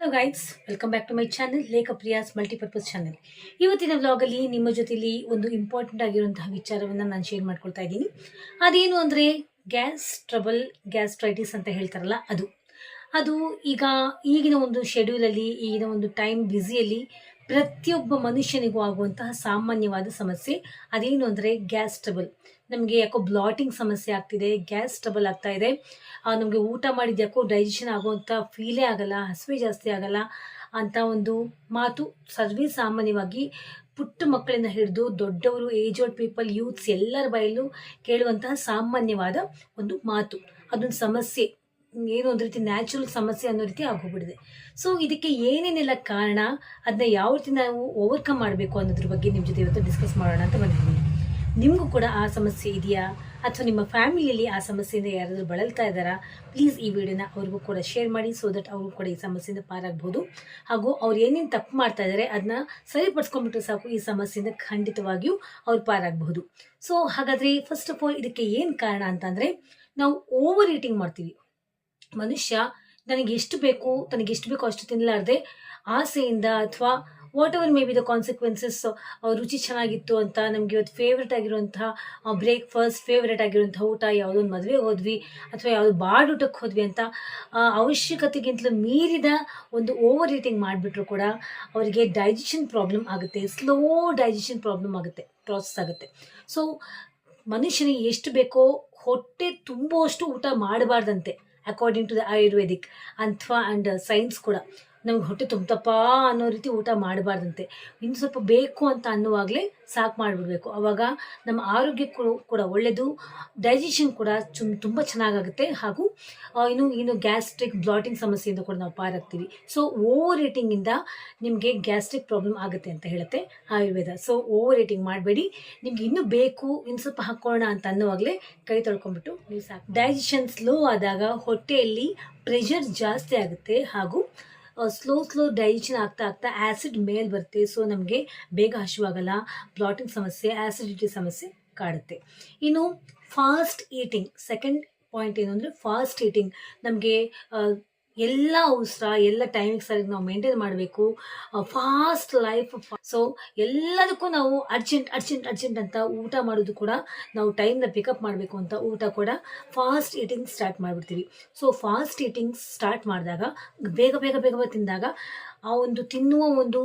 Hello guys, welcome back to my channel Lekha Priya's multipurpose channel. ಇವತ್ತಿನ ವ್ಲಾಗಲ್ಲಿ ನಿಮ್ಮ ಜೊತೆಲಿ ಒಂದು ಇಂಪಾರ್ಟೆಂಟ್ ಆಗಿರುವಂತಹ ವಿಚಾರವನ್ನು ನಾನು ಶೇರ್ ಮಾಡ್ಕೊಳ್ತಾ ಇದ್ದೀನಿ. ಅದೇನು ಅಂದರೆ ಗ್ಯಾಸ್ ಟ್ರಬಲ್, ಗ್ಯಾಸ್ಟ್ರೈಟಿಸ್ ಅಂತ ಹೇಳ್ತಾರಲ್ಲ ಅದು ಈಗಿನ ಒಂದು ಶೆಡ್ಯೂಲಲ್ಲಿ, ಈಗಿನ ಒಂದು ಟೈಮ್ ಬ್ಯುಸಿಯಲ್ಲಿ ಪ್ರತಿಯೊಬ್ಬ ಮನುಷ್ಯನಿಗೂ ಆಗುವಂತಹ ಸಾಮಾನ್ಯವಾದ ಸಮಸ್ಯೆ. ಅದೇನು ಅಂದರೆ ಗ್ಯಾಸ್ ಟ್ರಬಲ್. ನಮಗೆ ಯಾಕೋ ಬ್ಲಾಟಿಂಗ್ ಸಮಸ್ಯೆ ಆಗ್ತಿದೆ, ಗ್ಯಾಸ್ ಟ್ರಬಲ್ ಆಗ್ತಾ ಇದೆ, ನಮಗೆ ಊಟ ಮಾಡಿದ ಯಾಕೋ ಡೈಜೆಷನ್ ಆಗುವಂಥ ಫೀಲೇ ಆಗಲ್ಲ, ಹಸಿವೆ ಜಾಸ್ತಿ ಆಗಲ್ಲ ಅಂತ ಒಂದು ಮಾತು ಸರ್ವೇ ಸಾಮಾನ್ಯವಾಗಿ ಪುಟ್ಟ ಮಕ್ಕಳಿಂದ ಹಿಡಿದು ದೊಡ್ಡವರು, ಏಜ್ ಓಲ್ಡ್ ಪೀಪಲ್, ಯೂತ್ಸ್ ಎಲ್ಲರ ಬಾಯಲ್ಲೂ ಕೇಳುವಂತಹ ಸಾಮಾನ್ಯವಾದ ಒಂದು ಮಾತು. ಅದೊಂದು ಸಮಸ್ಯೆ, ಏನು ಒಂದು ರೀತಿ ನ್ಯಾಚುರಲ್ ಸಮಸ್ಯೆ ಅನ್ನೋ ರೀತಿ ಆಗೋಗ್ಬಿಟ್ಟಿದೆ. ಸೊ ಇದಕ್ಕೆ ಏನೇನೆಲ್ಲ ಕಾರಣ, ಅದನ್ನ ಯಾವ ರೀತಿ ನಾವು ಓವರ್ಕಮ್ ಮಾಡಬೇಕು ಅನ್ನೋದ್ರ ಬಗ್ಗೆ ನಿಮ್ಮ ಜೊತೆ ಇವತ್ತು ಡಿಸ್ಕಸ್ ಮಾಡೋಣ ಅಂತ ಬಂದಿದ್ದೀನಿ. ನಿಮಗೂ ಕೂಡ ಆ ಸಮಸ್ಯೆ ಇದೆಯಾ, ಅಥವಾ ನಿಮ್ಮ ಫ್ಯಾಮಿಲಿಯಲ್ಲಿ ಆ ಸಮಸ್ಯೆಯಿಂದ ಯಾರಾದರೂ ಬಳಲ್ತಾ ಇದ್ದಾರಾ? ಪ್ಲೀಸ್ ಈ ವಿಡಿಯೋನ ಅವ್ರಿಗೂ ಕೂಡ ಶೇರ್ ಮಾಡಿ, ಸೊ ದಟ್ ಅವರು ಕೂಡ ಈ ಸಮಸ್ಯೆಯಿಂದ ಪಾರಾಗ್ಬೋದು. ಹಾಗೂ ಅವ್ರು ಏನೇನು ತಪ್ಪು ಮಾಡ್ತಾ ಇದ್ದಾರೆ ಅದನ್ನ ಸರಿಪಡಿಸ್ಕೊಂಡ್ಬಿಟ್ರೆ ಸಾಕು, ಈ ಸಮಸ್ಯೆಯಿಂದ ಖಂಡಿತವಾಗಿಯೂ ಅವ್ರು ಪಾರಾಗಬಹುದು. ಸೊ ಹಾಗಾದರೆ ಫಸ್ಟ್ ಆಫ್ ಆಲ್ ಇದಕ್ಕೆ ಏನು ಕಾರಣ ಅಂತಂದರೆ, ನಾವು ಓವರ್ ಈಟಿಂಗ್ ಮಾಡ್ತೀವಿ. ಮನುಷ್ಯ ತನಗೆ ಎಷ್ಟು ಬೇಕೋ ಅಷ್ಟು ತಿನ್ನಲಾರ್ದೆ ಆಸೆಯಿಂದ, ಅಥವಾ what ever may be the consequences, ರುಚಿ ಚೆನ್ನಾಗಿತ್ತು ಅಂತ ನಮಗೆ ಇವತ್ತು ಫೇವ್ರೇಟ್ ಆಗಿರುವಂತಹ ಬ್ರೇಕ್ಫಾಸ್ಟ್, ಫೇವ್ರೇಟ್ ಆಗಿರುವಂತಹ ಊಟ, ಯಾವುದೋ ಒಂದು ಮದುವೆಗೆ ಹೋದ್ವಿ ಅಥವಾ ಯಾವುದೋ ಬಾಡೂಟಕ್ಕೆ ಹೋದ್ವಿ ಅಂತ ಅವಶ್ಯಕತೆಗಿಂತಲೂ ಮೀರಿದ ಒಂದು ಓವರ್ ಈಟಿಂಗ್ ಮಾಡಿಬಿಟ್ರು ಕೂಡ ಅವರಿಗೆ ಡೈಜೆಷನ್ ಪ್ರಾಬ್ಲಮ್ ಆಗುತ್ತೆ, ಸ್ಲೋ ಡೈಜೆಷನ್ ಪ್ರಾಬ್ಲಮ್ ಆಗುತ್ತೆ, ಪ್ರಾಸೆಸ್ ಆಗುತ್ತೆ. ಸೊ ಮನುಷ್ಯನಿಗೆ ಎಷ್ಟು ಬೇಕೋ ಹೊಟ್ಟೆ ತುಂಬುವಷ್ಟು ಊಟ ಮಾಡಬಾರ್ದಂತೆ, ಅಕಾರ್ಡಿಂಗ್ ಟು ದ ಆಯುರ್ವೇದಿಕ್ ಅಥವಾ ಆ್ಯಂಡ್ ಸೈನ್ಸ್ ಕೂಡ. ನಮ್ಗೆ ಹೊಟ್ಟೆ ತುಂಬತಪ್ಪ ಅನ್ನೋ ರೀತಿ ಊಟ ಮಾಡಬಾರ್ದಂತೆ, ಇನ್ನು ಸ್ವಲ್ಪ ಬೇಕು ಅಂತ ಅನ್ನುವಾಗಲೇ ಸಾಕು ಮಾಡಿಬಿಡ್ಬೇಕು. ಆವಾಗ ನಮ್ಮ ಆರೋಗ್ಯಕ್ಕೂ ಕೂಡ ಒಳ್ಳೆಯದು, ಡೈಜೆಷನ್ ಕೂಡ ತುಂಬ ಚೆನ್ನಾಗಾಗುತ್ತೆ. ಹಾಗೂ ಇನ್ನು ಗ್ಯಾಸ್ಟ್ರಿಕ್ ಬ್ಲಾಟಿಂಗ್ ಸಮಸ್ಯೆಯಿಂದ ಕೂಡ ನಾವು ಪಾರಾಗ್ತೀವಿ. ಸೊ ಓವರ್ ಈಟಿಂಗಿಂದ ನಿಮಗೆ ಗ್ಯಾಸ್ಟ್ರಿಕ್ ಪ್ರಾಬ್ಲಮ್ ಆಗುತ್ತೆ ಅಂತ ಹೇಳುತ್ತೆ ಆಯುರ್ವೇದ. ಸೊ ಓವರ್ ಈಟಿಂಗ್ ಮಾಡಬೇಡಿ, ನಿಮ್ಗೆ ಇನ್ನೂ ಬೇಕು, ಇನ್ನು ಸ್ವಲ್ಪ ಹಾಕೋಣ ಅಂತ ಅನ್ನುವಾಗಲೇ ಕೈ ತೊಳ್ಕೊಂಡ್ಬಿಟ್ಟು ನೀವು ಸಾಕು. ಡೈಜೆಷನ್ ಸ್ಲೋ ಆದಾಗ ಹೊಟ್ಟೆಯಲ್ಲಿ ಪ್ರೆಷರ್ ಜಾಸ್ತಿ ಆಗುತ್ತೆ, ಹಾಗೂ ಸ್ಲೋ ಡೈಜೆಷನ್ ಆಗ್ತಾ ಆ್ಯಸಿಡ್ ಮೇಲೆ ಬರುತ್ತೆ. ಸೊ ನಮಗೆ ಬೇಗ ಹಸಿವಾಗಲ್ಲ, ಬ್ಲಾಟಿಂಗ್ ಸಮಸ್ಯೆ, ಆ್ಯಸಿಡಿಟಿ ಸಮಸ್ಯೆ ಕಾಡುತ್ತೆ. ಇನ್ನು ಫಾಸ್ಟ್ ಈಟಿಂಗ್, ಸೆಕೆಂಡ್ ಪಾಯಿಂಟ್ ಏನು ಅಂದರೆ ಫಾಸ್ಟ್ ಈಟಿಂಗ್. ನಮಗೆ ಎಲ್ಲ ಅವಸರ, ಎಲ್ಲ ಟೈಮಿಗೆ ಸರಿಯಾಗಿ ನಾವು ಮೇಂಟೈನ್ ಮಾಡಬೇಕು, ಫಾಸ್ಟ್ ಲೈಫ್. ಸೊ ಎಲ್ಲದಕ್ಕೂ ನಾವು ಅರ್ಜೆಂಟ್ ಅಂತ ಊಟ ಮಾಡೋದು ಕೂಡ, ನಾವು ಟೈಮ್ನ ಪಿಕಪ್ ಮಾಡಬೇಕು ಅಂತ ಊಟ ಕೂಡ ಫಾಸ್ಟ್ ಈಟಿಂಗ್ ಸ್ಟಾರ್ಟ್ ಮಾಡಿಬಿಡ್ತೀವಿ. ಸೊ ಫಾಸ್ಟ್ ಈಟಿಂಗ್ ಸ್ಟಾರ್ಟ್ ಮಾಡಿದಾಗ, ಬೇಗ ತಿಂದಾಗ ಆ ಒಂದು ತಿನ್ನುವ ಒಂದು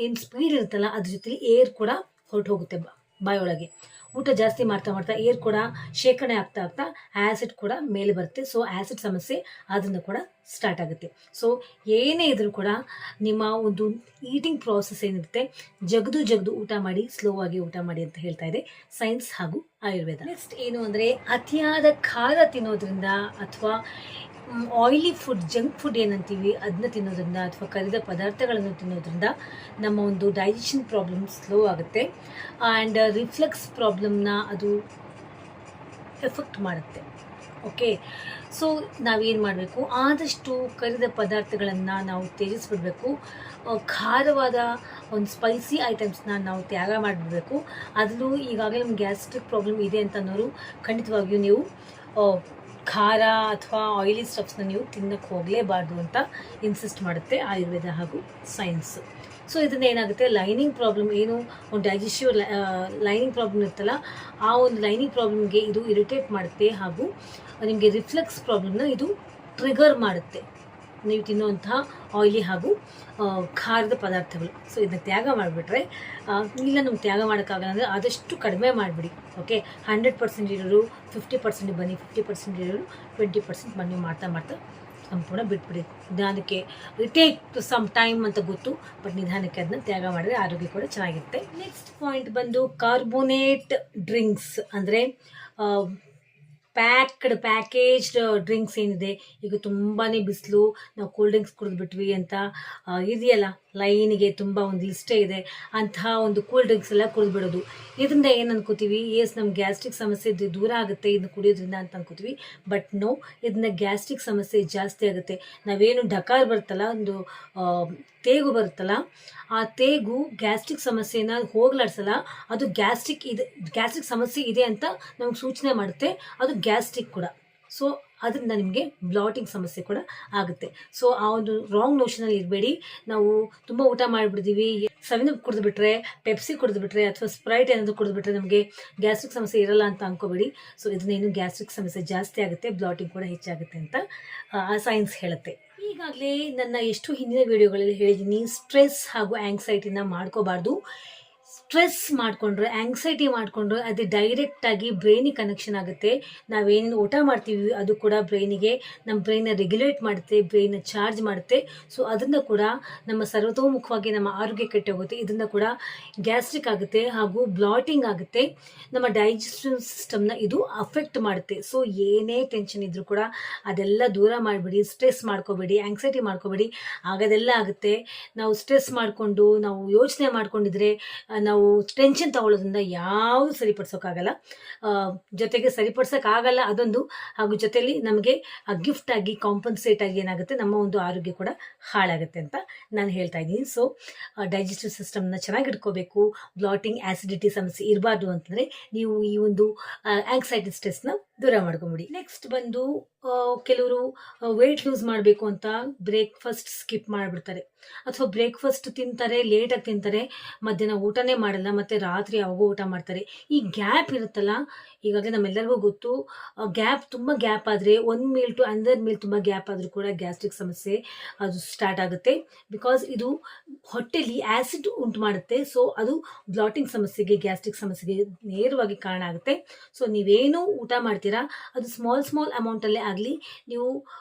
ಏನು ಸ್ಪೀಡ್ ಇರುತ್ತಲ್ಲ, ಅದ್ರ ಜೊತೆಲಿ ಏರ್ ಕೂಡ ಹೊರಟು ಹೋಗುತ್ತೆ ಬಾಯೊಳಗೆ. ಊಟ ಜಾಸ್ತಿ ಮಾಡ್ತಾ ಏರ್ ಕೂಡ ಶೇಖರಣೆ ಆಗ್ತಾ ಆ್ಯಸಿಡ್ ಕೂಡ ಮೇಲೆ ಬರುತ್ತೆ. ಸೊ ಆ್ಯಸಿಡ್ ಸಮಸ್ಯೆ ಅದನ್ನು ಕೂಡ ಸ್ಟಾರ್ಟ್ ಆಗುತ್ತೆ. ಸೊ ಏನೇ ಇದ್ರೂ ಕೂಡ ನಿಮ್ಮ ಒಂದು ಈಟಿಂಗ್ ಪ್ರಾಸೆಸ್ ಏನಿರುತ್ತೆ, ಜಗದು ಊಟ ಮಾಡಿ, ಸ್ಲೋ ಆಗಿ ಊಟ ಮಾಡಿ ಅಂತ ಹೇಳ್ತಾ ಇದೆ ಸೈನ್ಸ್ ಹಾಗೂ ಆಯುರ್ವೇದ. ನೆಕ್ಸ್ಟ್ ಏನು ಅಂದರೆ, ಅತಿಯಾದ ಖಾರ ತಿನ್ನೋದ್ರಿಂದ ಅಥವಾ ಆಯಿಲಿ ಫುಡ್, ಜಂಕ್ ಫುಡ್ ಏನಂತೀವಿ ಅದನ್ನ ತಿನ್ನೋದ್ರಿಂದ, ಅಥವಾ ಕರಿದ ಪದಾರ್ಥಗಳನ್ನು ತಿನ್ನೋದ್ರಿಂದ ನಮ್ಮ ಒಂದು ಡೈಜೆಷನ್ ಪ್ರಾಬ್ಲಮ್ ಸ್ಲೋ ಆಗುತ್ತೆ. ಆ್ಯಂಡ್ ರಿಫ್ಲೆಕ್ಸ್ ಪ್ರಾಬ್ಲಮ್ನ ಅದು ಎಫೆಕ್ಟ್ ಮಾಡುತ್ತೆ. ಓಕೆ, ಸೊ ನಾವೇನು ಮಾಡಬೇಕು, ಆದಷ್ಟು ಕರಿದ ಪದಾರ್ಥಗಳನ್ನು ನಾವು ತ್ಯಜಿಸ್ಬಿಡ್ಬೇಕು. ಖಾರವಾದ ಒಂದು ಸ್ಪೈಸಿ ಐಟಮ್ಸ್ನ ನಾವು ತ್ಯಾಗ ಮಾಡಿಬಿಡ್ಬೇಕು. ಅದರಲ್ಲೂ ಈಗಾಗಲೇ ನಮ್ಗೆ ಗ್ಯಾಸ್ಟ್ರಿಕ್ ಪ್ರಾಬ್ಲಮ್ ಇದೆ ಅಂತ ಅನ್ನೋರು ಖಂಡಿತವಾಗಿಯೂ ನೀವು ಖಾರ ಅಥವಾ ಆಯಿಲಿ ಸ್ಟಫ್ಸ್ನ ನೀವು ತಿನ್ನಕ್ಕೆ ಹೋಗಲೇಬಾರ್ದು ಅಂತ ಇನ್ಸಿಸ್ಟ್ ಮಾಡುತ್ತೆ ಆಯುರ್ವೇದ ಹಾಗೂ ಸೈನ್ಸ್. ಸೊ ಇದರಿಂದ ಏನಾಗುತ್ತೆ, ಲೈನಿಂಗ್ ಪ್ರಾಬ್ಲಮ್, ಏನು ಒಂದು ಡೈಜೆಸ್ಟಿವ್ ಲೈನಿಂಗ್ ಪ್ರಾಬ್ಲಮ್ ಇರುತ್ತಲ್ಲ, ಆ ಒಂದು ಲೈನಿಂಗ್ ಪ್ರಾಬ್ಲಮ್ಗೆ ಇದು ಇರಿಟೇಟ್ ಮಾಡುತ್ತೆ. ಹಾಗೂ ನಿಮಗೆ ರಿಫ್ಲೆಕ್ಸ್ ಪ್ರಾಬ್ಲಮ್ನ ಇದು ಟ್ರಿಗರ್ ಮಾಡುತ್ತೆ, ನೀವು ತಿನ್ನುವಂತಹ ಆಯಿಲಿ ಹಾಗೂ ಖಾರದ ಪದಾರ್ಥಗಳು. ಸೊ ಇದನ್ನ ತ್ಯಾಗ ಮಾಡಿಬಿಟ್ರೆ, ಇಲ್ಲ ನಮ್ಗೆ ತ್ಯಾಗ ಮಾಡೋಕ್ಕಾಗಲ್ಲ ಅಂದರೆ ಆದಷ್ಟು ಕಡಿಮೆ ಮಾಡಿಬಿಡಿ. ಓಕೆ, 100% ಇರೋರು 50% ಬನ್ನಿ, 50% ಇರೋರು 20% ಬನ್ನಿ, ಮಾಡ್ತಾ ಸಂಪೂರ್ಣ ಬಿಟ್ಬಿಡಿ. ನಿಧಾನಕ್ಕೆ ಟೇಕ್ ಸಮ್ ಟೈಮ್ ಅಂತ ಗೊತ್ತು, ಬಟ್ ನಿಧಾನಕ್ಕೆ ಅದನ್ನ ತ್ಯಾಗ ಮಾಡಿದ್ರೆ ಆರೋಗ್ಯ ಕೂಡ ಚೆನ್ನಾಗಿರುತ್ತೆ. ನೆಕ್ಸ್ಟ್ ಪಾಯಿಂಟ್ ಬಂದು ಕಾರ್ಬೋನೇಟ್ ಡ್ರಿಂಕ್ಸ್, ಅಂದರೆ ಪ್ಯಾಕೇಜ್ಡ್ ಡ್ರಿಂಕ್ಸ್ ಏನಿದೆ. ಈಗ ತುಂಬಾ ಬಿಸಿಲು, ನಾವು ಕೂಲ್ ಡ್ರಿಂಕ್ಸ್ ಕುಡಿದ್ಬಿಟ್ವಿ ಅಂತ ಇದೆಯಲ್ಲ, ಲೈನಿಗೆ ತುಂಬ ಒಂದು ಲಿಸ್ಟೇ ಇದೆ, ಅಂತಹ ಒಂದು ಕೂಲ್ ಡ್ರಿಂಕ್ಸ್ ಎಲ್ಲ ಕುಡಿದ್ಬಿಡೋದು. ಇದರಿಂದ ಏನು ಅನ್ಕೋತೀವಿ, ನಮ್ಮ ಗ್ಯಾಸ್ಟ್ರಿಕ್ ಸಮಸ್ಯೆ ದೂರ ಆಗುತ್ತೆ ಇದನ್ನ ಕುಡಿಯೋದ್ರಿಂದ ಅಂತ ಅನ್ಕೋತೀವಿ. ಬಟ್ ನೋ, ಇದನ್ನ ಗ್ಯಾಸ್ಟ್ರಿಕ್ ಸಮಸ್ಯೆ ಜಾಸ್ತಿ ಆಗುತ್ತೆ. ನಾವೇನು ಡಕಾರ್ ಬರುತ್ತಲ್ಲ, ಒಂದು ತೇಗು ಬರುತ್ತಲ್ಲ, ಆ ತೇಗು ಗ್ಯಾಸ್ಟ್ರಿಕ್ ಸಮಸ್ಯೆನ ಹೋಗ್ಲಾಡ್ಸಲ್ಲ, ಅದು ಗ್ಯಾಸ್ಟ್ರಿಕ್ ಸಮಸ್ಯೆ ಇದೆ ಅಂತ ನಮ್ಗೆ ಸೂಚನೆ ಮಾಡುತ್ತೆ, ಅದು ಗ್ಯಾಸ್ಟ್ರಿಕ್ ಕೂಡ. ಸೊ ಅದರಿಂದ ನಿಮಗೆ ಬ್ಲಾಟಿಂಗ್ ಸಮಸ್ಯೆ ಕೂಡ ಆಗುತ್ತೆ. ಸೊ ಆ ಒಂದು ರಾಂಗ್ ನೋಷನಲ್ಲಿ ಇರಬೇಡಿ. ನಾವು ತುಂಬ ಊಟ ಮಾಡಿಬಿಡ್ತೀವಿ, 7 ಕುಡಿದ್ಬಿಟ್ರೆ, ಪೆಪ್ಸಿ ಕುಡಿದ್ಬಿಟ್ರೆ ಅಥವಾ ಸ್ಪ್ರೈಟ್ ಏನಾದರೂ ಕುಡಿದ್ಬಿಟ್ರೆ ನಮಗೆ ಗ್ಯಾಸ್ಟ್ರಿಕ್ ಸಮಸ್ಯೆ ಇರಲ್ಲ ಅಂತ ಅಂದ್ಕೋಬೇಡಿ. ಸೊ ಇದರಿಂದ ಇನ್ನೂ ಗ್ಯಾಸ್ಟ್ರಿಕ್ ಸಮಸ್ಯೆ ಜಾಸ್ತಿ ಆಗುತ್ತೆ, ಬ್ಲಾಟಿಂಗ್ ಕೂಡ ಹೆಚ್ಚಾಗುತ್ತೆ ಅಂತ ಸೈನ್ಸ್ ಹೇಳುತ್ತೆ. ಈಗಾಗಲೇ ನನ್ನ ಎಷ್ಟು ಹಿಂದಿನ ವಿಡಿಯೋಗಳಲ್ಲಿ ಹೇಳಿದ್ದೀನಿ, ಸ್ಟ್ರೆಸ್ ಹಾಗೂ ಆಂಗ್ಸೈಟಿನ ಮಾಡ್ಕೋಬಾರ್ದು. ಸ್ಟ್ರೆಸ್ ಮಾಡಿಕೊಂಡ್ರೆ, ಆಂಗ್ಸೈಟಿ ಮಾಡಿಕೊಂಡ್ರೆ ಅದು ಡೈರೆಕ್ಟಾಗಿ ಬ್ರೈನಿಗೆ ಕನೆಕ್ಷನ್ ಆಗುತ್ತೆ. ನಾವೇನೇನು ಊಟ ಮಾಡ್ತೀವಿ ಅದು ಕೂಡ ಬ್ರೈನಿಗೆ, ನಮ್ಮ ಬ್ರೈನ್ನ ರೆಗ್ಯುಲೇಟ್ ಮಾಡುತ್ತೆ, ಬ್ರೈನ್ನ ಚಾರ್ಜ್ ಮಾಡುತ್ತೆ. ಸೊ ಅದರಿಂದ ಕೂಡ ನಮ್ಮ ಸರ್ವತೋಮುಖವಾಗಿ ನಮ್ಮ ಆರೋಗ್ಯ ಕೆಟ್ಟೋಗುತ್ತೆ. ಇದರಿಂದ ಕೂಡ ಗ್ಯಾಸ್ಟ್ರಿಕ್ ಆಗುತ್ತೆ ಹಾಗೂ ಬ್ಲಾಟಿಂಗ್ ಆಗುತ್ತೆ. ನಮ್ಮ ಡೈಜೆಸ್ಟಿವ್ ಸಿಸ್ಟಮ್ನ ಇದು ಅಫೆಕ್ಟ್ ಮಾಡುತ್ತೆ. ಸೊ ಏನೇ ಟೆನ್ಷನ್ ಇದ್ದರೂ ಕೂಡ ಅದೆಲ್ಲ ದೂರ ಮಾಡಿಬಿಡಿ, ಸ್ಟ್ರೆಸ್ ಮಾಡ್ಕೋಬೇಡಿ, ಆಂಗ್ಸೈಟಿ ಮಾಡ್ಕೋಬೇಡಿ, ಆಗೋದೆಲ್ಲ ಆಗುತ್ತೆ. ನಾವು ಸ್ಟ್ರೆಸ್ ಮಾಡಿಕೊಂಡು ನಾವು ಯೋಚನೆ ಮಾಡ್ಕೊಂಡಿದ್ರೆ ನಾವು ಟೆನ್ಷನ್ ತಗೊಳ್ಳೋದ್ರಿಂದ ಯಾವುದು ಸರಿಪಡಿಸೋಕ್ಕಾಗಲ್ಲ. ಜೊತೆಗೆ ಸರಿಪಡಿಸೋಕ್ಕಾಗಲ್ಲ ಅದೊಂದು, ಹಾಗೂ ಜೊತೆಯಲ್ಲಿ ನಮಗೆ ಗಿಫ್ಟ್ ಆಗಿ ಕಾಂಪನ್ಸೇಟ್ ಆಗಿ ಏನಾಗುತ್ತೆ, ನಮ್ಮ ಒಂದು ಆರೋಗ್ಯ ಕೂಡ ಹಾಳಾಗುತ್ತೆ ಅಂತ ನಾನು ಹೇಳ್ತಾ ಇದ್ದೀನಿ. ಸೊ ಡೈಜೆಸ್ಟಿವ್ ಸಿಸ್ಟಮ್ನ ಚೆನ್ನಾಗಿ ಇಟ್ಕೋಬೇಕು. ಬ್ಲಾಟಿಂಗ್, ಆ್ಯಸಿಡಿಟಿ ಸಮಸ್ಯೆ ಇರಬಾರ್ದು ಅಂತಂದರೆ ನೀವು ಈ ಒಂದು ಆಂಗ್ಸೈಟಿ ಸ್ಟ್ರೆಸ್ನ ದೂರ ಮಾಡ್ಕೊಂಬಿಡಿ. ನೆಕ್ಸ್ಟ್ ಬಂದು ಕೆಲವರು ವೆಯ್ಟ್ ಲೂಸ್ ಮಾಡಬೇಕು ಅಂತ ಬ್ರೇಕ್ಫಾಸ್ಟ್ ಸ್ಕಿಪ್ ಮಾಡಿಬಿಡ್ತಾರೆ, ಅಥವಾ ಬ್ರೇಕ್ಫಾಸ್ಟ್ ತಿಂತಾರೆ, ಲೇಟಾಗಿ ತಿಂತಾರೆ, ಮಧ್ಯಾಹ್ನ ಊಟನೇ ಮಾಡಲ್ಲ, ಮತ್ತು ರಾತ್ರಿ ಯಾವಾಗೋ ಊಟ ಮಾಡ್ತಾರೆ. ಈ ಗ್ಯಾಪ್ ಇರುತ್ತಲ್ಲ, ಈಗಾಗಲೇ ನಮ್ಮೆಲ್ಲರಿಗೂ ಗೊತ್ತು, ತುಂಬ ಗ್ಯಾಪ್ ಆದರೆ, ಒಂದು ಮೀಲ್ ಟು ಅನದರ್ ಮೀಲ್ ತುಂಬ ಗ್ಯಾಪ್ ಆದರೂ ಕೂಡ ಗ್ಯಾಸ್ಟ್ರಿಕ್ ಸಮಸ್ಯೆ ಅದು ಸ್ಟಾರ್ಟ್ ಆಗುತ್ತೆ. ಬಿಕಾಸ್ ಇದು ಹೊಟ್ಟೆಲಿ ಆ್ಯಸಿಡ್ ಉಂಟು ಮಾಡುತ್ತೆ. ಸೊ ಅದು ಬ್ಲಾಟಿಂಗ್ ಸಮಸ್ಯೆಗೆ, ಗ್ಯಾಸ್ಟ್ರಿಕ್ ಸಮಸ್ಯೆಗೆ ನೇರವಾಗಿ ಕಾರಣ ಆಗುತ್ತೆ. ಸೊ ನೀವೇನು ಊಟ ಮಾಡ್ತೀರಾ ಅದು ಸ್ಮಾಲ್ ಅಮೌಂಟಲ್ಲೇ ಆಗಲಿ, ನೀವು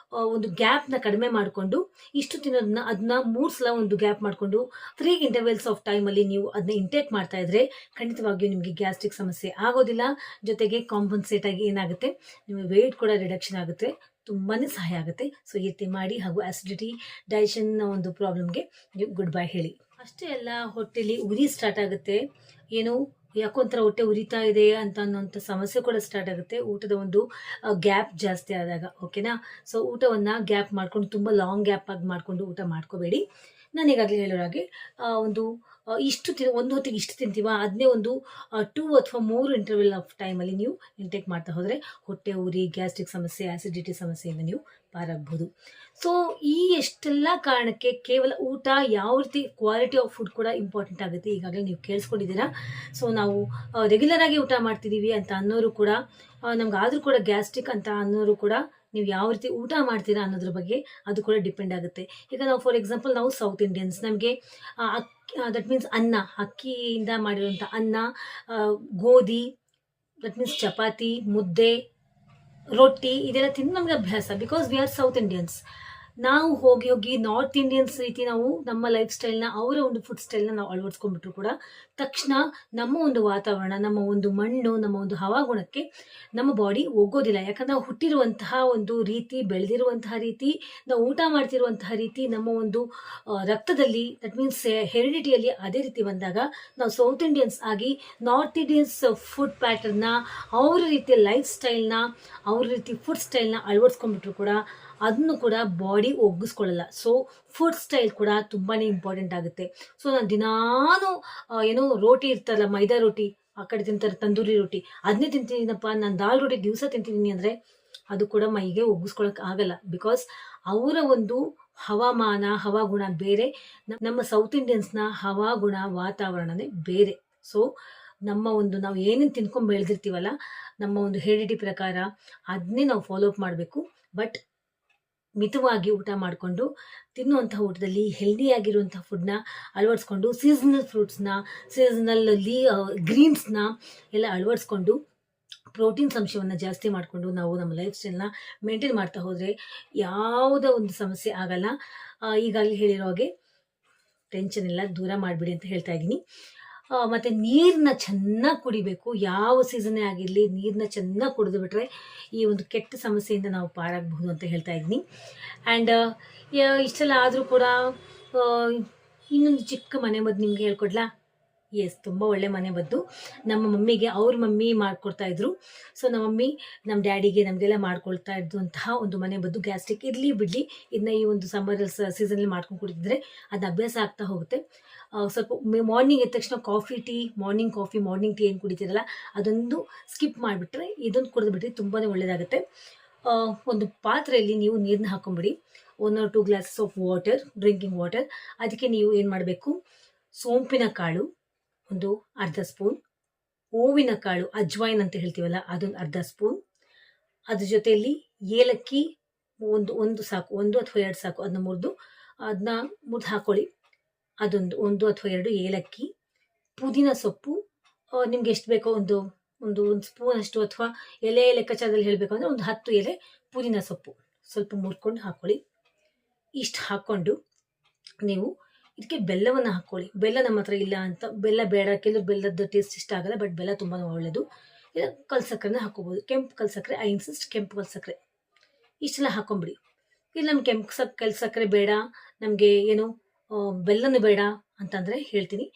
ಒಂದು ಗ್ಯಾಪ್ನ ಕಡಿಮೆ ಮಾಡಿಕೊಂಡು, ಇಷ್ಟು ತಿನ್ನೋದನ್ನ ಅದನ್ನ 3 ಸಲ ಒಂದು ಗ್ಯಾಪ್ ಮಾಡಿಕೊಂಡು 3 ಇಂಟರ್ವೆಲ್ಸ್ ಆಫ್ ಟೈಮಲ್ಲಿ ನೀವು ಅದನ್ನ ಇಂಟೇಕ್ ಮಾಡ್ತಾ ಇದ್ರೆ ಖಂಡಿತವಾಗಿಯೂ ನಿಮಗೆ ಗ್ಯಾಸ್ಟ್ರಿಕ್ ಸಮಸ್ಯೆ ಆಗೋದಿಲ್ಲ. ಜೊತೆಗೆ ಕಾಂಪನ್ಸೇಟ್ ಆಗಿ ಏನಾಗುತ್ತೆ, ನಿಮ್ಮ ವೆಯ್ಟ್ ಕೂಡ ರಿಡಕ್ಷನ್ ಆಗುತ್ತೆ, ತುಂಬಾ ಸಹಾಯ ಆಗುತ್ತೆ. ಸೊ ಈ ರೀತಿ ಮಾಡಿ, ಹಾಗೂ ಆಸಿಡಿಟಿ, ಡೈಜೆಷನ್ ಒಂದು ಪ್ರಾಬ್ಲಮ್ಗೆ ನೀವು ಗುಡ್ ಬೈ ಹೇಳಿ. ಅಷ್ಟೇ ಅಲ್ಲ, ಹೊಟ್ಟೆಲಿ ಉರಿ ಸ್ಟಾರ್ಟ್ ಆಗುತ್ತೆ, ಏನು ಯಾಕೊಂಥರ ಹೊಟ್ಟೆ ಉರಿತಾ ಇದೆ ಅಂತ ಅನ್ನೋಂಥ ಸಮಸ್ಯೆ ಕೂಡ ಸ್ಟಾರ್ಟ್ ಆಗುತ್ತೆ ಊಟದ ಒಂದು ಗ್ಯಾಪ್ ಜಾಸ್ತಿ ಆದಾಗ. ಓಕೆನಾ? ಸೊ ಊಟವನ್ನು ಗ್ಯಾಪ್ ಮಾಡ್ಕೊಂಡು, ತುಂಬ ಲಾಂಗ್ ಗ್ಯಾಪ್ ಆಗಿ ಮಾಡಿಕೊಂಡು ಊಟ ಮಾಡ್ಕೋಬೇಡಿ. ನಾನು ಈಗಾಗಲೇ ಹೇಳೋ ಹಾಗೆ ಒಂದು ಒಂದು ಹೊತ್ತಿಗೆ ಇಷ್ಟು ತಿಂತೀವ, ಅದನ್ನೇ ಒಂದು 2 ಅಥವಾ 3 ಇಂಟರ್ವೆಲ್ ಆಫ್ ಟೈಮಲ್ಲಿ ನೀವು ಇಂಟೇಕ್ ಮಾಡ್ತಾ ಹೋದರೆ ಹೊಟ್ಟೆ ಉರಿ, ಗ್ಯಾಸ್ಟ್ರಿಕ್ ಸಮಸ್ಯೆ, ಆ್ಯಸಿಡಿಟಿ ಸಮಸ್ಯೆಯಿಂದ ನೀವು ಪಾರಾಗಬಹುದು. ಸೊ ಈ ಎಷ್ಟೆಲ್ಲ ಕಾರಣಕ್ಕೆ ಕೇವಲ ಊಟ, ಯಾವ ರೀತಿ ಕ್ವಾಲಿಟಿ ಆಫ್ ಫುಡ್ ಕೂಡ ಇಂಪಾರ್ಟೆಂಟ್ ಆಗುತ್ತೆ. ಈಗಾಗಲೇ ನೀವು ಕೇಳಿಸ್ಕೊಂಡಿದ್ದೀರಾ. ಸೊ ನಾವು ರೆಗ್ಯುಲರಾಗಿ ಊಟ ಮಾಡ್ತಿದ್ದೀವಿ ಅಂತ ಅನ್ನೋರು ಕೂಡ, ನಮಗಾದರೂ ಕೂಡ ಗ್ಯಾಸ್ಟ್ರಿಕ್ ಅಂತ ಅನ್ನೋರು ಕೂಡ, ನೀವು ಯಾವ ರೀತಿ ಊಟ ಮಾಡ್ತೀರಾ ಅನ್ನೋದ್ರ ಬಗ್ಗೆ ಅದು ಕೂಡ ಡಿಪೆಂಡ್ ಆಗುತ್ತೆ. ಈಗ ನಾವು ಫಾರ್ ಎಕ್ಸಾಂಪಲ್ ನಾವು ಸೌತ್ ಇಂಡಿಯನ್ಸ್, ನಮಗೆ ದಟ್ ಮೀನ್ಸ್ ಅನ್ನ, ಅಕ್ಕಿಯಿಂದ ಮಾಡಿರುವಂಥ ಅನ್ನ, ಗೋಧಿ, ದಟ್ ಮೀನ್ಸ್ ಚಪಾತಿ, ಮುದ್ದೆ, ರೊಟ್ಟಿ, ಇದೆಲ್ಲ ತಿಂದು ನಮಗೆ ಅಭ್ಯಾಸ. Because we are south Indians. ನಾವು ಹೋಗಿ ನಾರ್ತ್ ಇಂಡಿಯನ್ಸ್ ರೀತಿ ನಾವು ನಮ್ಮ ಲೈಫ್ ಸ್ಟೈಲ್ನ, ಅವರ ಒಂದು ಫುಡ್ ಸ್ಟೈಲ್ನ ನಾವು ಅಳವಡಿಸ್ಕೊಂಡ್ಬಿಟ್ರು ಕೂಡ ತಕ್ಷಣ ನಮ್ಮ ಒಂದು ವಾತಾವರಣ, ನಮ್ಮ ಒಂದು ಮಣ್ಣು, ನಮ್ಮ ಒಂದು ಹವಾಗುಣಕ್ಕೆ ನಮ್ಮ ಬಾಡಿ ಒಗ್ಗೋದಿಲ್ಲ. ಯಾಕಂದ್ರೆ ನಾವು ಹುಟ್ಟಿರುವಂತಹ ಒಂದು ರೀತಿ, ಬೆಳೆದಿರುವಂತಹ ರೀತಿ, ನಾವು ಊಟ ಮಾಡ್ತಿರುವಂತಹ ರೀತಿ, ನಮ್ಮ ಒಂದು ರಕ್ತದಲ್ಲಿ, ದಟ್ ಮೀನ್ಸ್ ಹೆರಿಡಿಟಿಯಲ್ಲಿ ಅದೇ ರೀತಿ ಬಂದಾಗ ನಾವು ಸೌತ್ ಇಂಡಿಯನ್ಸ್ ಆಗಿ ನಾರ್ತ್ ಇಂಡಿಯನ್ಸ್ ಫುಡ್ ಪ್ಯಾಟರ್ನ್ನ, ಅವ್ರ ರೀತಿಯ ಲೈಫ್ ಸ್ಟೈಲ್ನ, ಅವ್ರ ರೀತಿ ಫುಡ್ ಸ್ಟೈಲ್ನ ಅಳವಡಿಸ್ಕೊಂಡ್ಬಿಟ್ರು ಕೂಡ ಅದನ್ನು ಕೂಡ ಬಾಡಿ ಒಗ್ಗಿಸ್ಕೊಳ್ಳಲ್ಲ. ಸೊ ಫುಡ್ ಸ್ಟೈಲ್ ಕೂಡ ತುಂಬಾ ಇಂಪಾರ್ಟೆಂಟ್ ಆಗುತ್ತೆ. ಸೊ ನಾನು ದಿನಾನು ಏನೋ ರೋಟಿ ಇರ್ತಾರಲ್ಲ, ಮೈದಾ ರೋಟಿ, ಆ ಕಡೆ ತಿಂತಾರೆ ತಂದೂರಿ ರೋಟಿ, ಅದನ್ನೇ ತಿಂತೀನಪ್ಪ, ನಾನು ದಾಲ್ ರೋಟಿ ದಿವಸ ತಿಂತಿದ್ದೀನಿ ಅಂದರೆ ಅದು ಕೂಡ ಮೈಗೆ ಒಗ್ಗಿಸ್ಕೊಳಕ್ಕೆ ಆಗಲ್ಲ. ಬಿಕಾಸ್ ಅವರ ಒಂದು ಹವಾಮಾನ, ಹವಾಗುಣ ಬೇರೆ, ನಮ್ಮ ಸೌತ್ ಇಂಡಿಯನ್ಸ್ನ ಹವಾಗುಣ, ವಾತಾವರಣನೇ ಬೇರೆ. ಸೊ ನಾವು ಏನೇನು ತಿನ್ಕೊಂಡು ಬೆಳೆದಿರ್ತೀವಲ್ಲ, ನಮ್ಮ ಒಂದು ಹೆರಿಡಿಟಿ ಪ್ರಕಾರ ಅದನ್ನೇ ನಾವು ಫಾಲೋ ಅಪ್ ಮಾಡಬೇಕು. ಬಟ್ ಮಿತವಾಗಿ ಊಟ ಮಾಡಿಕೊಂಡು, ತಿನ್ನುವಂಥ ಊಟದಲ್ಲಿ ಹೆಲ್ದಿಯಾಗಿರುವಂಥ ಫುಡ್ನ ಅಳವಡಿಸ್ಕೊಂಡು, ಸೀಸನಲ್ ಫ್ರೂಟ್ಸ್ನ, ಸೀಸನಲ್ಲಿ ಗ್ರೀನ್ಸ್ನ ಎಲ್ಲ ಅಳವಡಿಸ್ಕೊಂಡು, ಪ್ರೋಟೀನ್ಸ್ ಅಂಶವನ್ನು ಜಾಸ್ತಿ ಮಾಡಿಕೊಂಡು ನಾವು ನಮ್ಮ ಲೈಫ್ ಸ್ಟೈಲ್ನ ಮೇಂಟೈನ್ ಮಾಡ್ತಾ ಹೋದರೆ ಯಾವುದೇ ಒಂದು ಸಮಸ್ಯೆ ಆಗಲ್ಲ. ಈಗಾಗಲೇ ಹೇಳಿರೋ ಹಾಗೆ ಟೆನ್ಷನ್ ಎಲ್ಲ ದೂರ ಮಾಡಿಬಿಡಿ ಅಂತ ಹೇಳ್ತಾ ಇದ್ದೀನಿ. ಮತ್ತು ನೀರನ್ನ ಚೆನ್ನಾಗಿ ಕುಡಿಬೇಕು. ಯಾವ ಸೀಸನ್ನೇ ಆಗಿರಲಿ ನೀರನ್ನ ಚೆನ್ನಾಗಿ ಕುಡಿದು ಬಿಟ್ರೆ ಈ ಒಂದು ಕೆಟ್ಟ ಸಮಸ್ಯೆಯಿಂದ ನಾವು ಪಾರಾಗಬಹುದು ಅಂತ ಹೇಳ್ತಾ ಇದ್ದೀನಿ. ಆ್ಯಂಡ್ ಇಷ್ಟೆಲ್ಲ ಆದರೂ ಕೂಡ ಇನ್ನೊಂದು ಚಿಕ್ಕ ಮನೆ ಮದ್ದು ನಿಮಗೆ ಹೇಳ್ಕೊಡ್ಲಾ? ಎಸ್, ತುಂಬ ಒಳ್ಳೆ ಮನೆ ಮದ್ದು. ನಮ್ಮ ಮಮ್ಮಿಗೆ ಅವ್ರ ಮಮ್ಮಿ ಮಾಡಿಕೊಡ್ತಾಯಿದ್ರು. ಸೊ ನಮ್ಮ ಮಮ್ಮಿ ನಮ್ಮ ಡ್ಯಾಡಿಗೆ ನಮಗೆಲ್ಲ ಮಾಡ್ಕೊಳ್ತಾ ಇದ್ದಂತಹ ಒಂದು ಮನೆ ಮದ್ದು. ಗ್ಯಾಸ್ಟ್ರಿಕ್ ಇರಲಿ ಬಿಡಲಿ, ಇದನ್ನ ಈ ಒಂದು ಸಮ್ಮರ್ ಸೀಸನಲ್ಲಿ ಮಾಡ್ಕೊಂಡು ಕುಡಿದ್ರೆ ಅದು ಅಭ್ಯಾಸ ಆಗ್ತಾ ಹೋಗುತ್ತೆ. ಸ್ವಲ್ಪ ಮಾರ್ನಿಂಗ್ ಎದ್ದ ತಕ್ಷಣ ಮಾರ್ನಿಂಗ್ ಟೀ ಏನು ಕುಡಿತೀರಲ್ಲ ಅದೊಂದು ಸ್ಕಿಪ್ ಮಾಡಿಬಿಟ್ರೆ ಇದೊಂದು ಕುಡಿದ್ಬಿಟ್ರೆ ತುಂಬಾ ಒಳ್ಳೆಯದಾಗುತ್ತೆ. ಒಂದು ಪಾತ್ರೆಯಲ್ಲಿ ನೀವು ನೀರನ್ನ ಹಾಕೊಂಬಿಡಿ, 1 or 2 glasses of water, drinking water. ಅದಕ್ಕೆ ನೀವು ಏನು ಮಾಡಬೇಕು, ಸೋಂಪಿನ ಕಾಳು ಒಂದು ಅರ್ಧ ಸ್ಪೂನ್, ಹೂವಿನ ಕಾಳು ಅಜ್ವೈನ್ ಅಂತ ಹೇಳ್ತೀವಲ್ಲ ಅದೊಂದು ಅರ್ಧ ಸ್ಪೂನ್, ಅದ್ರ ಜೊತೆಯಲ್ಲಿ ಏಲಕ್ಕಿ ಒಂದು ಸಾಕು, 1 ಅಥವಾ 2 ಸಾಕು, ಅದನ್ನ ಮುರಿದು ಹಾಕೊಳ್ಳಿ. ಒಂದು ಅಥವಾ 2 ಏಲಕ್ಕಿ, ಪುದೀನ ಸೊಪ್ಪು ನಿಮ್ಗೆ ಎಷ್ಟು ಬೇಕೋ ಒಂದು ಸ್ಪೂನ್ ಅಷ್ಟು, ಅಥವಾ ಎಲೆ ಲೆಕ್ಕಾಚಾರದಲ್ಲಿ ಹೇಳಬೇಕು ಅಂದರೆ ಒಂದು 10 ಎಲೆ ಪುದೀನ ಸೊಪ್ಪು ಸ್ವಲ್ಪ ಮುರ್ಕೊಂಡು ಹಾಕೊಳ್ಳಿ. ಇಷ್ಟು ಹಾಕ್ಕೊಂಡು ನೀವು ಇದಕ್ಕೆ ಬೆಲ್ಲವನ್ನು ಹಾಕ್ಕೊಳ್ಳಿ. ಬೆಲ್ಲ ನಮ್ಮ ಹತ್ರ ಇಲ್ಲ ಅಂತ ಬೆಲ್ಲ ಬೇಡ, ಕೆಲವರು ಬೆಲ್ಲದ ಟೇಸ್ಟ್ ಇಷ್ಟ ಆಗಲ್ಲ, ಬಟ್ ಬೆಲ್ಲ ತುಂಬಾ ಒಳ್ಳೆಯದು. ಇಲ್ಲ ಕಲ್ಸಕ್ಕರೆನ ಹಾಕೋಬೋದು, ಕೆಂಪು ಕಲ್ಸಕ್ಕರೆ, ಐ ಇನ್ಸಿಸ್ಟ್ ಕೆಂಪು ಕಲ್ಸಕ್ಕರೆ, ಇಷ್ಟೆಲ್ಲ ಹಾಕೊಂಬಿಡಿ. ಇಲ್ಲ ನಮ್ಗೆ ಕಲ್ಸಕ್ಕರೆ ಬೇಡ, ನಮಗೆ ಏನು ಬೆಲ್ಲನೂ ಬೇಡ ಅಂತಂದರೆ ಹೇಳ್ತೀನಿ,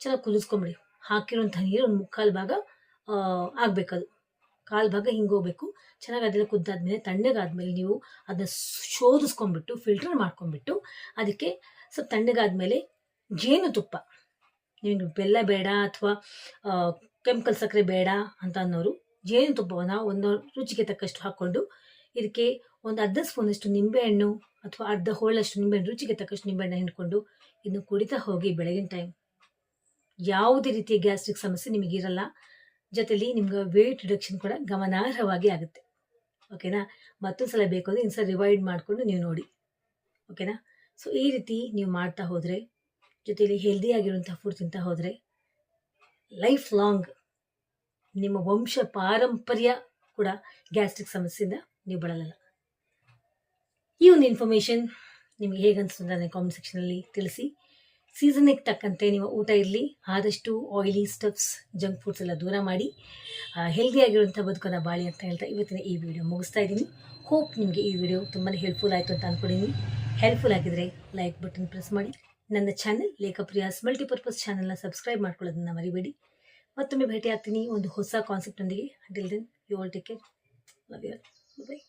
ಚೆನ್ನಾಗಿ ಕುದಿಸ್ಕೊಂಬಿಡಿ. ಹಾಕಿರೋಂಥ ನೀರು ಒಂದು 3/4 ಭಾಗ ಆಗಬೇಕದು, 1/4 ಭಾಗ ಹಿಂಗೋಗ್ಬೇಕು. ಚೆನ್ನಾಗಿ ಅದೆಲ್ಲ ಕುದ್ದಾದ್ಮೇಲೆ, ತಣ್ಣಗಾದ್ಮೇಲೆ ನೀವು ಅದನ್ನ ಶೋಧಿಸ್ಕೊಂಡ್ಬಿಟ್ಟು ಫಿಲ್ಟರ್ ಮಾಡ್ಕೊಂಡ್ಬಿಟ್ಟು ಅದಕ್ಕೆ ಸ್ವಲ್ಪ ತಣ್ಣಗಾದ್ಮೇಲೆ ಜೇನುತುಪ್ಪ, ನಿಮಗೆ ಬೆಲ್ಲ ಬೇಡ ಅಥವಾ ಕೆಂಪು ಸಕ್ಕರೆ ಬೇಡ ಅಂತ ಅನ್ನೋರು ಜೇನುತುಪ್ಪವನ್ನು ಒಂದು ರುಚಿಗೆ ತಕ್ಕಷ್ಟು ಹಾಕ್ಕೊಂಡು ಇದಕ್ಕೆ ಒಂದು ಅರ್ಧ ಸ್ಪೂನಷ್ಟು ನಿಂಬೆಹಣ್ಣು ಅಥವಾ ಅರ್ಧ ಹೋಳಷ್ಟು ನಿಂಬೆಹಣ್ಣು, ರುಚಿಗೆ ತಕ್ಕಷ್ಟು ನಿಂಬೆಹಣ್ಣು ಹಿಂಡ್ಕೊಂಡು ಇದನ್ನು ಕುಡಿತಾ ಹೋಗಿ. ಬೆಳಗಿನ ಟೈಮ್ ಯಾವುದೇ ರೀತಿಯ ಗ್ಯಾಸ್ಟ್ರಿಕ್ ಸಮಸ್ಯೆ ನಿಮಗಿರಲ್ಲ, ಜೊತೆಲಿ ನಿಮ್ಗೆ ವೇಟ್ ರಿಡಕ್ಷನ್ ಕೂಡ ಗಮನಾರ್ಹವಾಗಿ ಆಗುತ್ತೆ. ಓಕೆನಾ? ಮತ್ತೊಂದು ಸಲ ಬೇಕು ಅಂದರೆ ಇನ್ಸಲ ರಿವೈಡ್ ಮಾಡಿಕೊಂಡು ನೀವು ನೋಡಿ. ಓಕೆನಾ? ಸೊ ಈ ರೀತಿ ನೀವು ಮಾಡ್ತಾ ಹೋದರೆ, ಜೊತೆಲಿ ಹೆಲ್ದಿಯಾಗಿರುವಂಥ ಫುಡ್ ತಿಂತಾ ಹೋದರೆ ಲೈಫ್ ಲಾಂಗ್ ನಿಮ್ಮ ವಂಶ ಪಾರಂಪರ್ಯ ಕೂಡ ಗ್ಯಾಸ್ಟ್ರಿಕ್ ಸಮಸ್ಯೆಯಿಂದ ನೀವು ಬಳಲಲ್ಲ. ಈ ಒಂದು ಇನ್ಫಾರ್ಮೇಷನ್ ನಿಮಗೆ ಹೇಗೆ ಅನಿಸ್ತದೆ ನನಗೆ ಕಾಮೆಂಟ್ ಸೆಕ್ಷನಲ್ಲಿ ತಿಳಿಸಿ. ಸೀಸನ್ಗೆ ತಕ್ಕಂತೆ ನಿಮ್ಮ ಊಟ ಇರಲಿ, ಆದಷ್ಟು ಆಯಿಲಿ ಸ್ಟಫ್ಸ್, ಜಂಕ್ ಫುಡ್ಸ್ ಎಲ್ಲ ದೂರ ಮಾಡಿ ಹೆಲ್ದಿಯಾಗಿರುವಂಥ ಬದುಕನ್ನು ಬಾಳಿ ಅಂತ ಹೇಳ್ತಾ ಇವತ್ತಿನ ಈ ವಿಡಿಯೋ ಮುಗಿಸ್ತಾ ಇದ್ದೀನಿ. ಹೋಪ್ ನಿಮಗೆ ಈ ವಿಡಿಯೋ ತುಂಬಾ ಹೆಲ್ಪ್ಫುಲ್ ಆಯಿತು ಅಂತ ಅಂದ್ಕೊಂಡಿದ್ದೀನಿ. ಹೆಲ್ಪ್ಫುಲ್ ಆಗಿದ್ರೆ ಲೈಕ್ ಬಟನ್ ಪ್ರೆಸ್ ಮಾಡಿ. ನನ್ನ ಚಾನೆಲ್ ಲೇಖಪ್ರಿಯಾಸ್ ಮಲ್ಟಿಪರ್ಪಸ್ ಚಾನೆಲ್ನ ಸಬ್ಸ್ಕ್ರೈಬ್ ಮಾಡ್ಕೊಳ್ಳೋದನ್ನು ಮರಿಬೇಡಿ. ಮತ್ತೊಮ್ಮೆ ಭೇಟಿ ಆಗ್ತೀನಿ ಒಂದು ಹೊಸ ಕಾನ್ಸೆಪ್ಟ್ನೊಂದಿಗೆ. Until then you all take care, love you all, by.